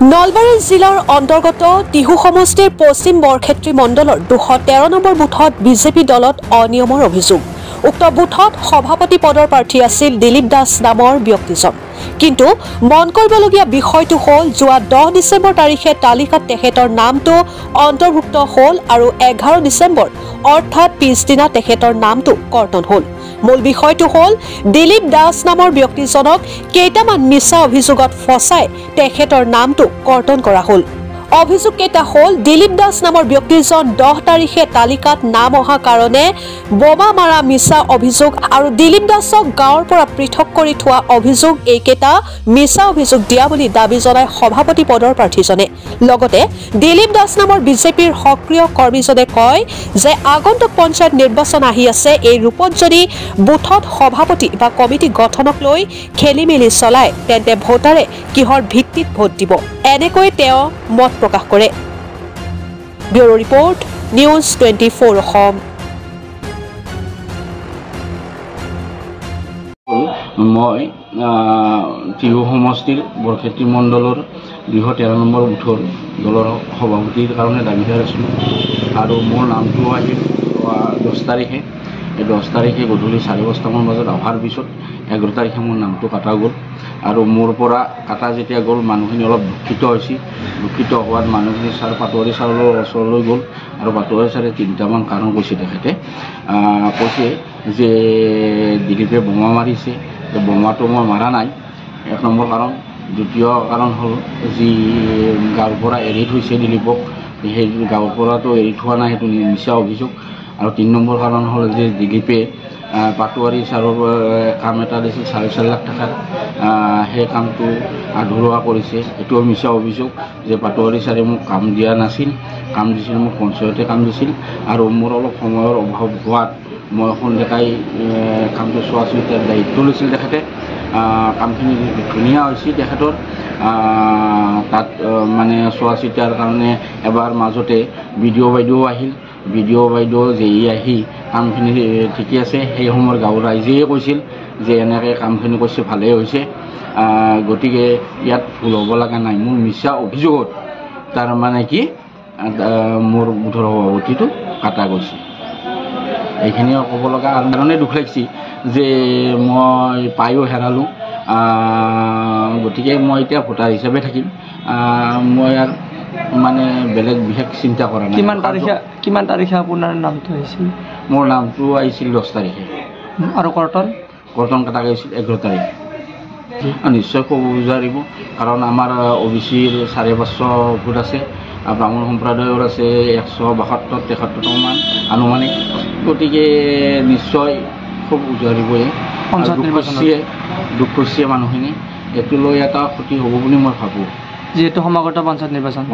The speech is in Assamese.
নলবাৰী জিলাৰ অন্তৰ্গত টিহু সমষ্টিৰ পশ্চিম বৰক্ষেত্ৰী মণ্ডলৰ 213 নম্বৰ বুথত বিজেপি দলত অনিয়মৰ অভিযোগ। উক্ত বুথত সভাপতি পদৰ প্ৰাৰ্থী আছিল দিলীপ দাস নামৰ ব্যক্তিজন। কিন্তু মন কৰিবলগীয়া বিষয়টো হ'ল যোৱা 10 ডিচেম্বৰ তাৰিখে তালিকাত তেখেতৰ নামটো অন্তৰ্ভুক্ত হ'ল আৰু 11 ডিচেম্বৰ অৰ্থাৎ পিছদিনা তেখেতৰ নামটো কৰ্তন হ'ল। মূল বিষয়টো হ'ল দিলীপ দাস নামৰ ব্যক্তিজনক কেইটামান মিছা অভিযোগত ফচাই তেখেতৰ নামটো কৰ্তন কৰা হ'ল। অভিযোগ কেইটা হ'ল দিলীপ দাস নামৰ ব্যক্তিজন 10 তাৰিখে তালিকাত নাম অহা কাৰণে বোমা মাৰা মিছা অভিযোগ আৰু দিলীপ দাসক গাঁৱৰ পৰা পৃথক কৰি থোৱা অভিযোগ এইকেইটা মিছা অভিযোগ দিয়া বুলি দাবী জনাই সভাপতি পদৰ প্ৰাৰ্থীজনে। লগতে দিলীপ দাস নামৰ বিজেপিৰ সক্ৰিয় কৰ্মীজনে কয় যে আগন্তুক পঞ্চায়ত নিৰ্বাচন আহি আছে, এই ৰূপত যদি বুথত সভাপতি বা কমিটি গঠনক লৈ খেলিমেলি চলায় তেন্তে ভোটাৰে কিহৰ ভিত্তিত ভোট দিব, এনেকৈ তেওঁ মত প্ৰকাশ কৰে। Bureau report, news 24 Assam. মই টিহু সমষ্টিৰ বৰক্ষেত্ৰী মণ্ডলৰ 213 নম্বৰ বুথৰ দলৰ সভাপতিৰ কাৰণে দাবীদাৰ আছিলোঁ আৰু মোৰ নামটো আহিল 10 তাৰিখে। এই 10 তাৰিখে গধূলি 5:30 বজাত অহাৰ পিছত 11 তাৰিখে মোৰ নামটো কাটা গ'ল আৰু মোৰ পৰা কাটা যেতিয়া গ'ল মানুহখিনি অলপ দুখিত হৈছিল। দুখিত হোৱাত মানুহখিনি ছাৰ পাটোৱাৰী ছাৰৰ ওচৰলৈ গ'ল আৰু পাটোৱাৰী ছাৰে 3টামান কাৰণ কৈছে। তেখেতে কৈছে যে দিলীপে বোমা মাৰিছে, বোমাটো মই মাৰা নাই, 1 নম্বৰ কাৰণ। দ্বিতীয় কাৰণ হ'ল যি গাঁৱৰ পৰা এৰি থৈছে দিলীপক, সেই গাঁৱৰ পৰাতো এৰি থোৱা নাই, সেইটো মিছা অভিযোগ। আৰু 3 নম্বৰ কাৰণ হ'ল যে দিলীপে পাটোৱাৰী ছাৰৰ কাম এটা দিছিল 4.5 লাখ টকাৰ, সেই কামটো আধৰুৱা কৰিছে, এইটোও মিছা অভিযোগ যে পাটোৱাৰী ছাৰে মোক কাম দিয়া নাছিল, কাম দিছিল মোক পঞ্চায়তে কাম দিছিল আৰু মোৰ অলপ সময়ৰ অভাৱ হোৱাত মই সন্ধিয়াই কামটো চোৱা চিতাৰ দায়িত্ব লৈছিল তেখেতে। কামখিনি ধুনীয়া হৈছিল তেখেতৰ, তাত মানে চোৱা চিতাৰ কাৰণে এবাৰ মাজতে বিডিঅ' বাইদেউ আহিল, বিডিঅ' বাইদেউ যেই আহি কামখিনি ঠিকে আছে, সেই সময়ৰ গাঁৱৰ ৰাইজেই কৈছিল যে এনেকৈ কামখিনি কৰিছে, ভালেই হৈছে, গতিকে ইয়াত ভুল হ'ব লগা নাই। মোৰ মিছা অভিযোগত তাৰ মানে কি মোৰ বুথৰ সভাপতিটো কাটা গৈছে, এইখিনি ক'ব লগা কাৰণে দুখ লাগিছে যে মই পায়ো হেৰালোঁ। গতিকে মই এতিয়া ভোটাৰ হিচাপে থাকিম, মই আৰু মানে বেলেগ বিশেষ চিন্তা কৰা নাই। কিমান তাৰিখে আপোনাৰ নামটো আহিছিল? মোৰ নামটো আহিছিল 10 তাৰিখে আৰু কৰ্তন কটা গৈছিল 11 তাৰিখে। নিশ্চয় ক'ব বিচাৰিব, কাৰণ আমাৰ OBCৰ 550 ভোট আছে, ব্ৰাহ্মণ সম্প্ৰদায়ৰ আছে 172-73মান আনুমানিক, গতিকে নিশ্চয় খুব উজাৰিবই। দুখ কৰিছে মানুহখিনি, এইটো লৈ এটা ক্ষতি হ'ব বুলি মই ভাবোঁ, যিহেতু সমাগত পঞ্চায়ত নিৰ্বাচন।